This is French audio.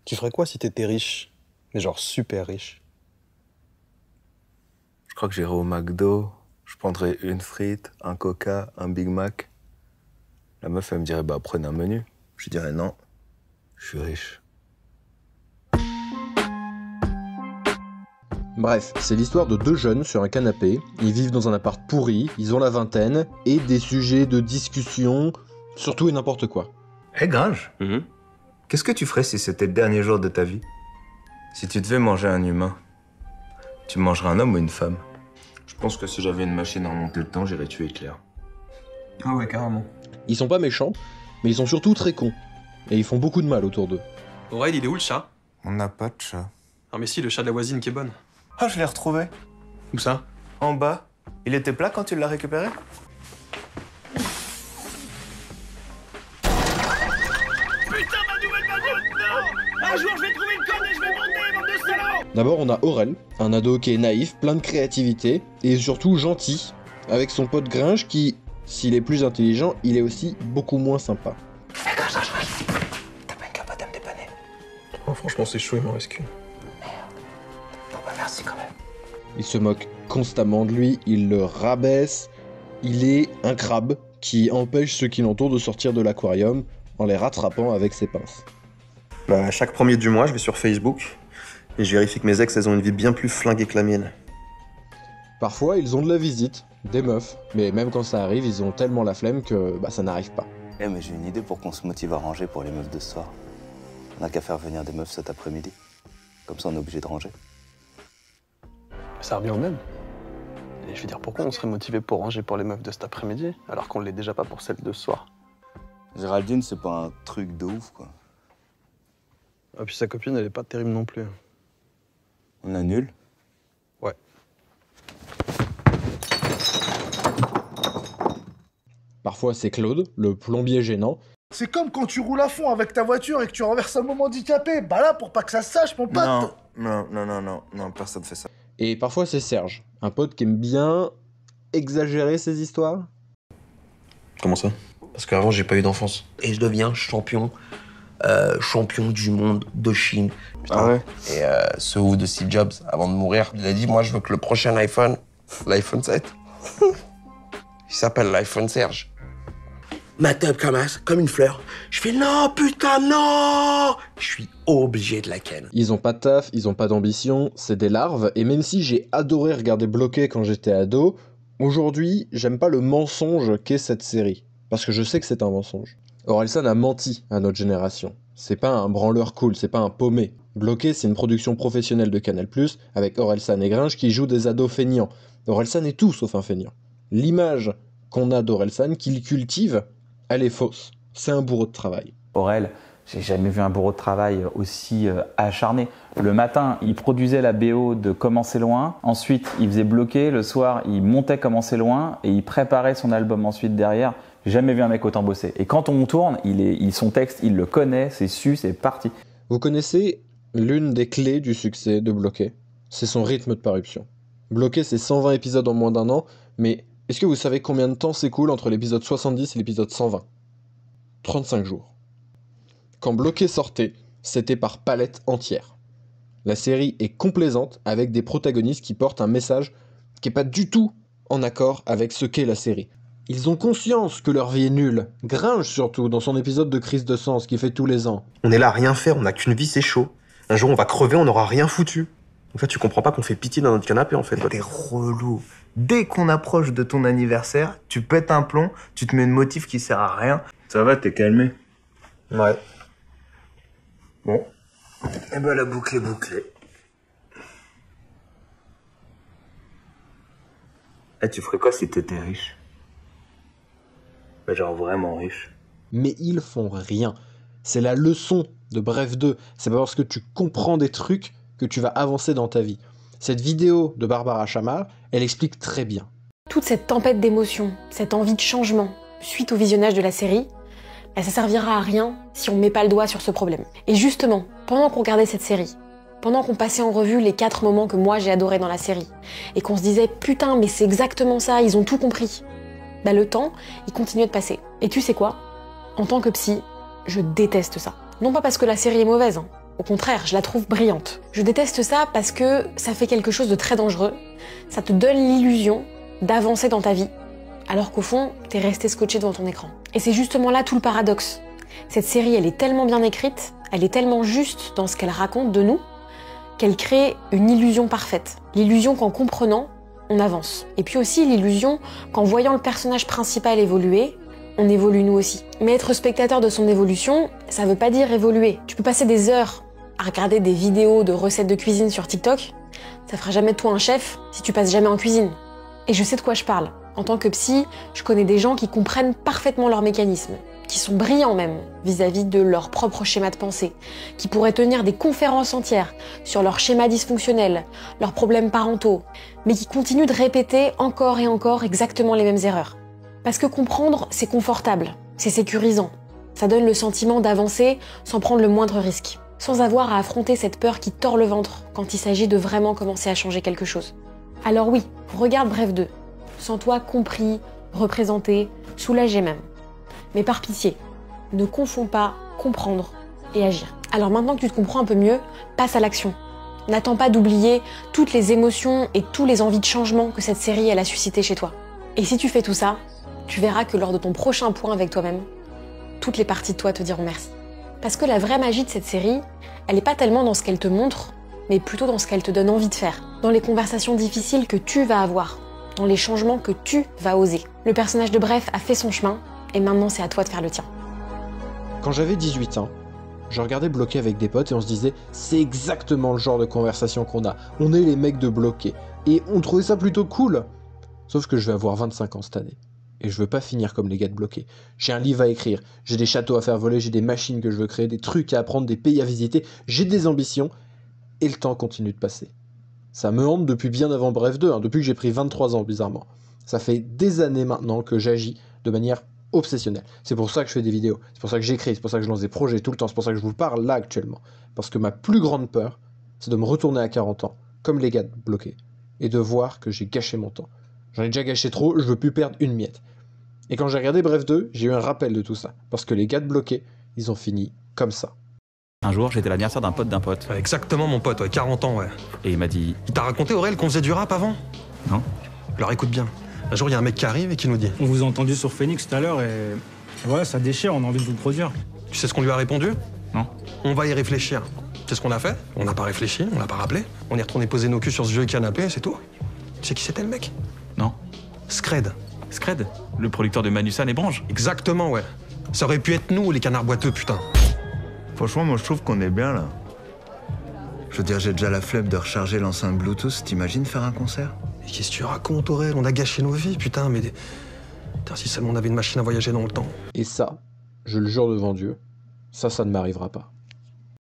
Tu ferais quoi si t'étais riche? Mais genre super riche. Je crois que j'irais au McDo, je prendrais une frite, un Coca, un Big Mac. La meuf, elle me dirait, bah prenez un menu. Je dirais non, je suis riche. Bref, c'est l'histoire de deux jeunes sur un canapé, ils vivent dans un appart pourri, ils ont la vingtaine, et des sujets de discussion, sur tout et n'importe quoi. Hé Gringe, qu'est-ce que tu ferais si c'était le dernier jour de ta vie? Si tu devais manger un humain, tu mangerais un homme ou une femme? Je pense que si j'avais une machine à remonter le temps, j'irais tuer Hitler. Ah ouais, carrément. Ils sont pas méchants, mais ils sont surtout très cons, et ils font beaucoup de mal autour d'eux. Aurel, il est où le chat? On n'a pas de chat. Ah mais si, le chat de la voisine qui est bonne. Ah, je l'ai retrouvé. Où ça? En bas. Il était plat quand tu l'as récupéré? Putain, ma nouvelle bagnole, non! Un jour, je vais trouver une conne et je vais monter, bande de salauds! D'abord, on a Aurel, un ado qui est naïf, plein de créativité, et surtout gentil, avec son pote Gringe qui, s'il est plus intelligent, il est aussi beaucoup moins sympa. T'as pas une capote à me dépanner? Oh, franchement, c'est chaud, il m'en reste qu'une. Bon bah merci quand même. Il se moque constamment de lui, il le rabaisse, il est un crabe qui empêche ceux qui l'entourent de sortir de l'aquarium en les rattrapant avec ses pinces. Bah, chaque premier du mois, je vais sur Facebook et je vérifie que mes ex, elles ont une vie bien plus flinguée que la mienne. Parfois, ils ont de la visite, des meufs, mais même quand ça arrive, ils ont tellement la flemme que ça n'arrive pas. Eh mais j'ai une idée pour qu'on se motive à ranger pour les meufs de ce soir. On n'a qu'à faire venir des meufs cet après-midi. Comme ça, on est obligé de ranger. Ça revient au même. Et je veux dire, pourquoi on serait motivé pour ranger pour les meufs de cet après-midi, alors qu'on l'est déjà pas pour celles de ce soir? Géraldine, c'est pas un truc de ouf, quoi. Ah, puis sa copine, elle est pas terrible non plus. On annule? Ouais. Parfois, c'est Claude, le plombier gênant. C'est comme quand tu roules à fond avec ta voiture et que tu renverses un moment handicapé. Bah là, pour pas que ça se sache, mon pote. Non, personne fait ça. Et parfois, c'est Serge, un pote qui aime bien exagérer ses histoires. Comment ça? Parce qu'avant, j'ai pas eu d'enfance. Et je deviens champion du monde de Chine. Ah ouais? Et ce ouf de Steve Jobs, avant de mourir, il a dit, moi je veux que le prochain iPhone, l'iPhone 7, il s'appelle l'iPhone Serge. Ma tête commence comme une fleur. Je fais non, putain, non! Je suis obligé de la ken. Ils ont pas de taf, ils ont pas d'ambition, c'est des larves, et même si j'ai adoré regarder Bloqué quand j'étais ado, aujourd'hui, j'aime pas le mensonge qu'est cette série. Parce que je sais que c'est un mensonge. Orelsan a menti à notre génération. C'est pas un branleur cool, c'est pas un paumé. Bloqué, c'est une production professionnelle de Canal+, avec Orelsan et Gringe qui jouent des ados feignants. Orelsan est tout sauf un feignant. L'image qu'on a d'Orelsan, qu'il cultive, elle est fausse. C'est un bourreau de travail. Aurel, j'ai jamais vu un bourreau de travail aussi acharné. Le matin, il produisait la BO de Comment c'est loin. Ensuite, il faisait Bloqué. Le soir, il montait Comment c'est loin. Et il préparait son album ensuite derrière. J'ai jamais vu un mec autant bosser. Et quand on tourne, son texte, il le connaît, c'est su, c'est parti. Vous connaissez l'une des clés du succès de Bloqué? C'est son rythme de parution. Bloqué, c'est 120 épisodes en moins d'un an, mais est-ce que vous savez combien de temps s'écoule entre l'épisode 70 et l'épisode 120? 35 jours. Quand Bloqué sortait, c'était par palette entière. La série est complaisante avec des protagonistes qui portent un message qui n'est pas du tout en accord avec ce qu'est la série. Ils ont conscience que leur vie est nulle. Gringe surtout, dans son épisode de Crise de sens qui fait tous les ans. On est là à rien faire, on n'a qu'une vie, c'est chaud. Un jour, on va crever, on n'aura rien foutu. En fait, tu comprends pas qu'on fait pitié dans notre canapé, en fait. T'es relou. Dès qu'on approche de ton anniversaire, tu pètes un plomb, tu te mets une motif qui sert à rien. Ça va, t'es calmé? Ouais. Bon. Eh ben la boucle est bouclée. Eh, tu ferais quoi si t'étais riche? Bah, genre vraiment riche. Mais ils font rien. C'est la leçon de Bref 2. C'est pas parce que tu comprends des trucs que tu vas avancer dans ta vie. Cette vidéo de Barbara Chamar, elle explique très bien. Toute cette tempête d'émotions, cette envie de changement, suite au visionnage de la série, ça servira à rien si on met pas le doigt sur ce problème. Et justement, pendant qu'on regardait cette série, pendant qu'on passait en revue les 4 moments que moi j'ai adorés dans la série, et qu'on se disait « Putain, mais c'est exactement ça, ils ont tout compris », le temps, il continuait de passer. Et tu sais quoi? En tant que psy, je déteste ça. Non pas parce que la série est mauvaise, Au contraire, je la trouve brillante. Je déteste ça parce que ça fait quelque chose de très dangereux. Ça te donne l'illusion d'avancer dans ta vie, alors qu'au fond, t'es resté scotché devant ton écran. Et c'est justement là tout le paradoxe. Cette série, elle est tellement bien écrite, elle est tellement juste dans ce qu'elle raconte de nous, qu'elle crée une illusion parfaite. L'illusion qu'en comprenant, on avance. Et puis aussi l'illusion qu'en voyant le personnage principal évoluer, on évolue nous aussi. Mais être spectateur de son évolution, ça veut pas dire évoluer. Tu peux passer des heures à regarder des vidéos de recettes de cuisine sur TikTok, ça fera jamais de toi un chef si tu passes jamais en cuisine. Et je sais de quoi je parle. En tant que psy, je connais des gens qui comprennent parfaitement leurs mécanismes, qui sont brillants même vis-à-vis de leur propre schéma de pensée, qui pourraient tenir des conférences entières sur leurs schémas dysfonctionnels, leurs problèmes parentaux, mais qui continuent de répéter encore et encore exactement les mêmes erreurs. Parce que comprendre, c'est confortable, c'est sécurisant. Ça donne le sentiment d'avancer sans prendre le moindre risque, sans avoir à affronter cette peur qui tord le ventre quand il s'agit de vraiment commencer à changer quelque chose. Alors oui, regarde Bref 2. Sens-toi compris, représenté, soulagé même. Mais par pitié, ne confonds pas comprendre et agir. Alors maintenant que tu te comprends un peu mieux, passe à l'action. N'attends pas d'oublier toutes les émotions et tous les envies de changement que cette série elle a suscité chez toi. Et si tu fais tout ça, tu verras que lors de ton prochain point avec toi-même, toutes les parties de toi te diront merci. Parce que la vraie magie de cette série, elle n'est pas tellement dans ce qu'elle te montre, mais plutôt dans ce qu'elle te donne envie de faire, dans les conversations difficiles que tu vas avoir, dans les changements que tu vas oser. Le personnage de Bref a fait son chemin, et maintenant c'est à toi de faire le tien. Quand j'avais 18 ans, je regardais Bloqué avec des potes et on se disait c'est exactement le genre de conversation qu'on a. On est les mecs de Bloqué. Et on trouvait ça plutôt cool. Sauf que je vais avoir 25 ans cette année. Et je veux pas finir comme les gars de Bloqué. J'ai un livre à écrire, j'ai des châteaux à faire voler, j'ai des machines que je veux créer, des trucs à apprendre, des pays à visiter, j'ai des ambitions, et le temps continue de passer. Ça me hante depuis bien avant Bref 2, depuis que j'ai pris 23 ans bizarrement. Ça fait des années maintenant que j'agis de manière obsessionnelle. C'est pour ça que je fais des vidéos, c'est pour ça que j'écris, c'est pour ça que je lance des projets tout le temps, c'est pour ça que je vous parle là actuellement. Parce que ma plus grande peur, c'est de me retourner à 40 ans, comme les gars de Bloqué, et de voir que j'ai gâché mon temps. J'en ai déjà gâché trop, je veux plus perdre une miette. Et quand j'ai regardé Bref 2, j'ai eu un rappel de tout ça. Parce que les gars de Bloqué, ils ont fini comme ça. Un jour, j'étais à l'anniversaire d'un pote d'un pote. Ouais, exactement, mon pote, ouais, 40 ans, ouais. Et il m'a dit... Il t'a raconté, Aurel, qu'on faisait du rap avant? Non. Alors écoute bien. Un jour, il y a un mec qui arrive et qui nous dit... On vous a entendu sur Phoenix tout à l'heure et... Voilà, ça déchire, on a envie de vous produire. Tu sais ce qu'on lui a répondu? Non. On va y réfléchir. C'est ce qu'on a fait? On n'a pas réfléchi, on l'a pas rappelé. On est retourné poser nos culs sur ce vieux canapé, c'est tout. Tu sais qui c'était, le mec? Non. Scred. Scred? Le producteur de Manusan et Branche? Exactement, ouais. Ça aurait pu être nous, les canards boiteux, putain. Franchement, moi je trouve qu'on est bien là. Je veux dire, j'ai déjà la flemme de recharger l'enceinte Bluetooth. T'imagines faire un concert? Mais qu'est-ce que tu racontes, Aurel? On a gâché nos vies, putain, mais... Putain, si seulement on avait une machine à voyager dans le temps. Et ça, je le jure devant Dieu, ça ne m'arrivera pas.